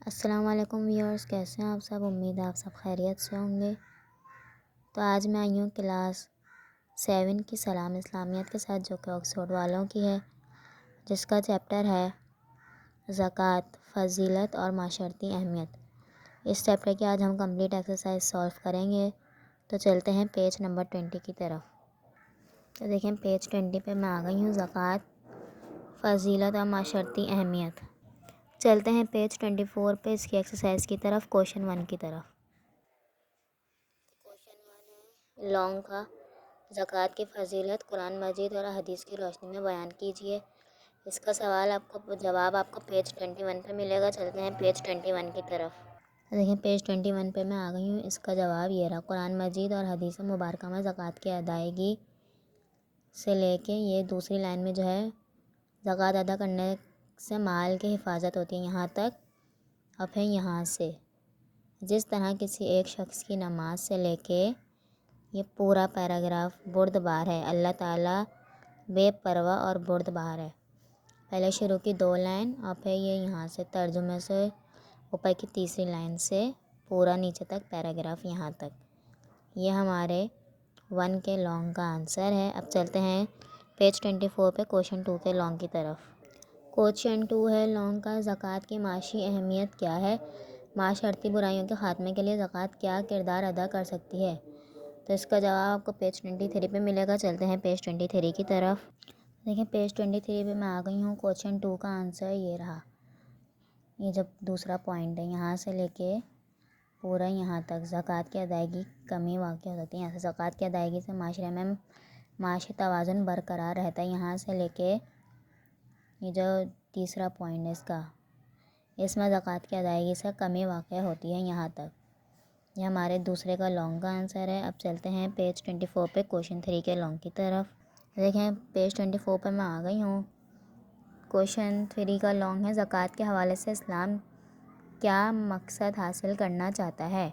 السلام علیکم ویورز، کیسے ہیں آپ سب؟ امید ہے آپ سب خیریت سے ہوں گے۔ تو آج میں آئی ہوں کلاس 7 کی سلام اسلامیت کے ساتھ، جو کہ آکسفورڈ والوں کی ہے، جس کا چیپٹر ہے زکوٰۃ، فضیلت اور معاشرتی اہمیت۔ اس چیپٹر کی آج ہم کمپلیٹ ایکسرسائز سولو کریں گے۔ تو چلتے ہیں پیج نمبر 20 کی طرف۔ تو دیکھیں پیج 20 پہ میں آ گئی ہوں، زکوٰۃ، فضیلت اور معاشرتی اہمیت۔ چلتے ہیں پیج 24 پہ اس کی ایکسرسائز کی طرف، کوشچن 1 کی طرف۔ لونگ کا زکوٰۃ کی فضیلت قرآن مجید اور حدیث کی روشنی میں بیان کیجیے۔ اس کا سوال جواب آپ کو پیج 21 پہ ملے گا۔ چلتے ہیں پیج 21 کی طرف۔ دیکھیں پیج 21 پہ میں آ گئی ہوں، اس کا جواب یہ رہا: قرآن مجید اور حدیث مبارکہ میں زکوٰۃ کی ادائیگی سے لے کے یہ دوسری لائن میں جو ہے زکوٰۃ ادا کرنے سے مال کی حفاظت ہوتی ہے، یہاں تک، اور پھر یہاں سے جس طرح کسی ایک شخص کی نماز سے لے کے یہ پورا پیراگراف بردبار ہے۔ اللہ تعالیٰ بے پرواہ اور بردبار ہے۔ پہلے شروع کی 2 لائن اور پھر یہ یہاں سے ترجمے سے اوپر کی تیسری لائن سے پورا نیچے تک پیراگراف یہاں تک، یہ ہمارے 1 کے لانگ کا آنسر ہے۔ اب چلتے ہیں پیج 24 پہ کوشچن 2 کے لانگ کی طرف۔ کوشچن 2 ہے، لونگ کا زکوٰۃ کی معاشی اہمیت کیا ہے؟ معاشرتی برائیوں کے خاتمے کے لیے زکوٰۃ کیا کردار ادا کر سکتی ہے؟ تو اس کا جواب آپ کو پیج 23 پہ ملے گا۔ چلتے ہیں پیج 23 کی طرف۔ دیکھیں پیج 23 پہ میں آ گئی ہوں، کوشچن 2 کا آنسر یہ رہا۔ یہ جب دوسرا پوائنٹ ہے، یہاں سے لے کے پورا یہاں تک زکوٰۃ کی ادائیگی کمی واقع ہو سکتی ہے۔ یہاں سے زکوٰۃ کی ادائیگی سے معاشرے میں معاشی توازن برقرار رہتا ہے، یہاں سے لے کے یہ جو تیسرا پوائنٹ ہے اس میں زکوٰۃ کی ادائیگی سے کمی واقع ہوتی ہے، یہاں تک، یہ ہمارے دوسرے کا لانگ کا آنسر ہے۔ اب چلتے ہیں پیج 24 پہ کوشچن 3 کے لانگ کی طرف۔ دیکھیں پیج 24 پہ میں آ گئی ہوں، کوشچن 3 کا لانگ ہے، زکوٰۃ کے حوالے سے اسلام کیا مقصد حاصل کرنا چاہتا ہے؟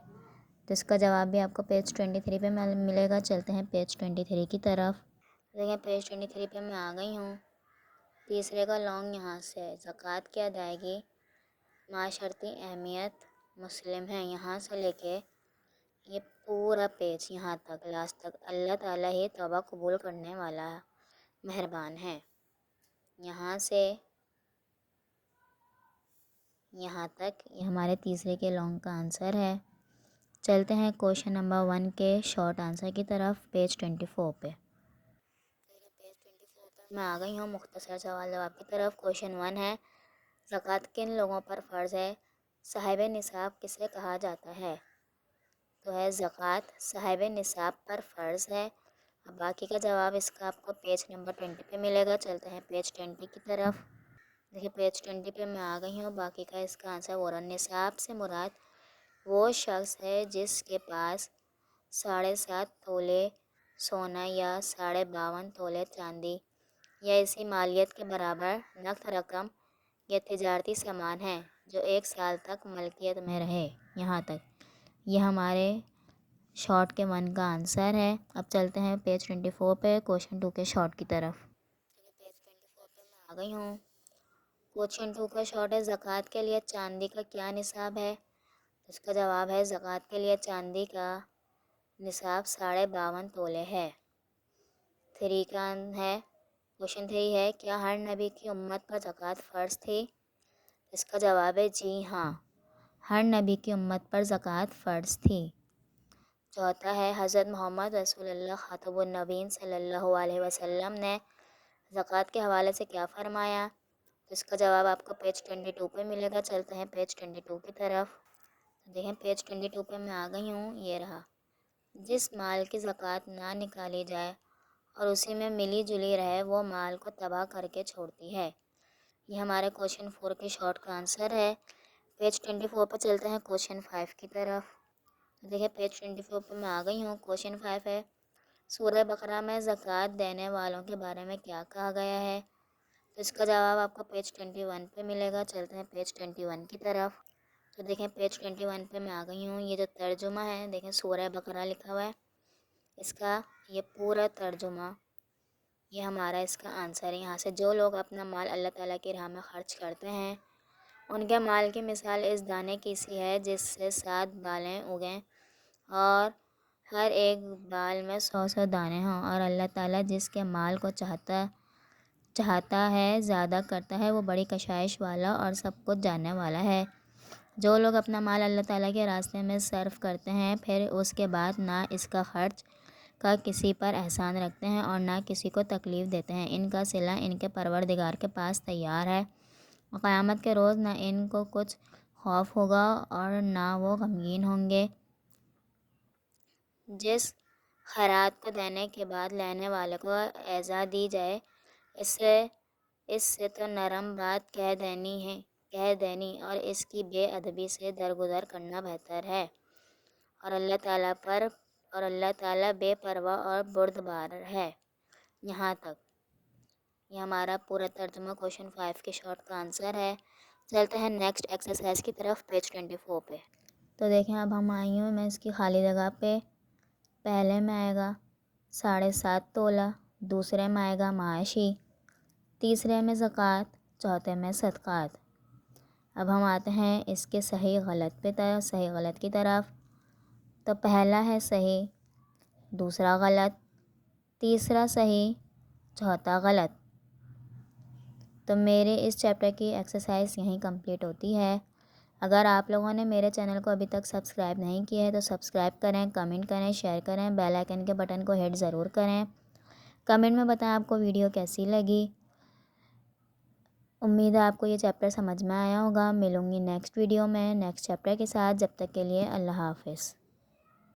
تو اس کا جواب بھی آپ کو پیج 23 پہ ملے گا۔ چلتے ہیں پیج 23 کی طرف۔ دیکھیں پیج 23 پہ میں آ گئی ہوں، تیسرے کا لانگ یہاں سے زکوٰۃ کی ادائیگی معاشرتی اہمیت مسلم ہے، یہاں سے لے کے یہ پورا پیج یہاں تک لاسٹ تک، اللہ تعالیٰ ہی توبہ قبول کرنے والا مہربان ہے، یہاں سے یہاں تک، یہ ہمارے تیسرے کے لانگ کا آنسر ہے۔ چلتے ہیں کوشچن نمبر 1 کے شارٹ آنسر کی طرف، پیج 24 پہ۔ میں آ گئی ہوں مختصر سوال جواب کی طرف۔ کوشچن 1 ہے، زکوٰۃ کن لوگوں پر فرض ہے؟ صاحب نصاب کسے کہا جاتا ہے؟ تو ہے زکوٰۃ صاحب نصاب پر فرض ہے۔ اب باقی کا جواب اس کا آپ کو پیج نمبر 20 پہ ملے گا۔ چلتے ہیں پیج 20 کی طرف۔ دیکھیے پیج 20 پہ میں آ گئی ہوں، باقی کا اس کا آنسر ہو رہا ہے، نصاب سے مراد وہ شخص ہے جس کے پاس 7.5 تولے سونا یا 52.5 تولے چاندی یا اسی مالیت کے برابر نقد رقم یا تجارتی سامان ہے جو 1 سال تک ملکیت میں رہے، یہاں تک، یہ ہمارے شارٹ کے 1 کا آنسر ہے۔ اب چلتے ہیں پیج 24 پہ کوشچن 2 کے شارٹ کی طرف۔ پیج 24 پہ میں آ گئی ہوں، کوشچن 2 کا شارٹ ہے، زکوٰۃ کے لیے چاندی کا کیا نصاب ہے؟ اس کا جواب ہے زکوٰۃ کے لیے چاندی کا نصاب 52.5 تولے ہے۔ 3 کا ہے، کوشچن 3 ہے، کیا ہر نبی کی امت پر زکوٰۃ فرض تھی؟ اس کا جواب ہے جی ہاں، ہر نبی کی امت پر زکوٰۃ فرض تھی۔ 4 ہے، حضرت محمد رسول اللہ خاتم النبیین صلی اللہ علیہ وسلم نے زکوٰۃ کے حوالے سے کیا فرمایا؟ اس کا جواب آپ کو پیج 22 پہ ملے گا۔ چلتے ہیں پیج 22 کی طرف۔ دیکھیں پیج 22 پہ میں آ گئی ہوں، یہ رہا، جس مال کی زکوٰۃ نہ نکالی جائے اور اسی میں ملی جلی رہے وہ مال کو تباہ کر کے چھوڑتی ہے، یہ ہمارے کوشچن 4 کے شارٹ کا آنسر ہے۔ پیج 24 پہ چلتے ہیں کوشچن 5 کی طرف۔ دیکھیں پیج 24 پہ میں آ گئی ہوں، کوشچن 5 ہے، سورہ بقرہ میں زکوٰۃ دینے والوں کے بارے میں کیا کہا گیا ہے؟ تو اس کا جواب آپ کو پیج 21 پہ ملے گا۔ چلتے ہیں پیج 21 کی طرف۔ تو دیکھیں پیج 21 پہ میں آ گئی ہوں، یہ جو ترجمہ ہے، دیکھیں سورہ بقرہ لکھا ہوا ہے، اس کا یہ پورا ترجمہ، یہ ہمارا اس کا آنسر ہے۔ یہاں سے جو لوگ اپنا مال اللہ تعالیٰ کی راہ میں خرچ کرتے ہیں ان کے مال کی مثال اس دانے کی سی ہے جس سے 7 بالیں اگیں اور ہر ایک بال میں 100 دانے ہوں، اور اللہ تعالیٰ جس کے مال کو چاہتا ہے زیادہ کرتا ہے، وہ بڑی کشائش والا اور سب کچھ جاننے والا ہے۔ جو لوگ اپنا مال اللہ تعالیٰ کے راستے میں صرف کرتے ہیں پھر اس کے بعد نہ اس کا خرچ کا کسی پر احسان رکھتے ہیں اور نہ کسی کو تکلیف دیتے ہیں، ان کا صلہ ان کے پروردگار کے پاس تیار ہے۔ قیامت کے روز نہ ان کو کچھ خوف ہوگا اور نہ وہ غمگین ہوں گے۔ جس خیرات کو دینے کے بعد لینے والے کو ایذا دی جائے، اس سے تو نرم بات کہہ دینی اور اس کی بے ادبی سے درگزر کرنا بہتر ہے۔ اور اللہ تعالیٰ بے پرواہ اور بردبار ہے۔ یہاں تک یہ ہمارا پورا ترجمہ کوشچن 5 کے شارٹ کا آنسر ہے۔ چلتے ہیں نیکسٹ ایکسرسائز کی طرف، پیج 24 پہ۔ تو دیکھیں اب ہم آئی ہوں میں اس کی خالی جگہ پہ۔ پہلے میں آئے گا 7.5 تولہ، دوسرے میں آئے گا معاشی، تیسرے میں زکوٰۃ، چوتھے میں صدقات۔ اب ہم آتے ہیں اس کے صحیح غلط کی طرف۔ تو پہلا ہے صحیح، دوسرا غلط، تیسرا صحیح، چوتھا غلط۔ تو میرے اس چیپٹر کی ایکسرسائز یہیں کمپلیٹ ہوتی ہے۔ اگر آپ لوگوں نے میرے چینل کو ابھی تک سبسکرائب نہیں کیا ہے تو سبسکرائب کریں، کمنٹ کریں، شیئر کریں، بیل آئیکن کے بٹن کو ہٹ ضرور کریں۔ کمنٹ میں بتائیں آپ کو ویڈیو کیسی لگی۔ امید ہے آپ کو یہ چیپٹر سمجھ میں آیا ہوگا۔ ملوں گی نیکسٹ ویڈیو میں نیکسٹ چیپٹر کے ساتھ، جب تک کے لیے اللہ حافظ۔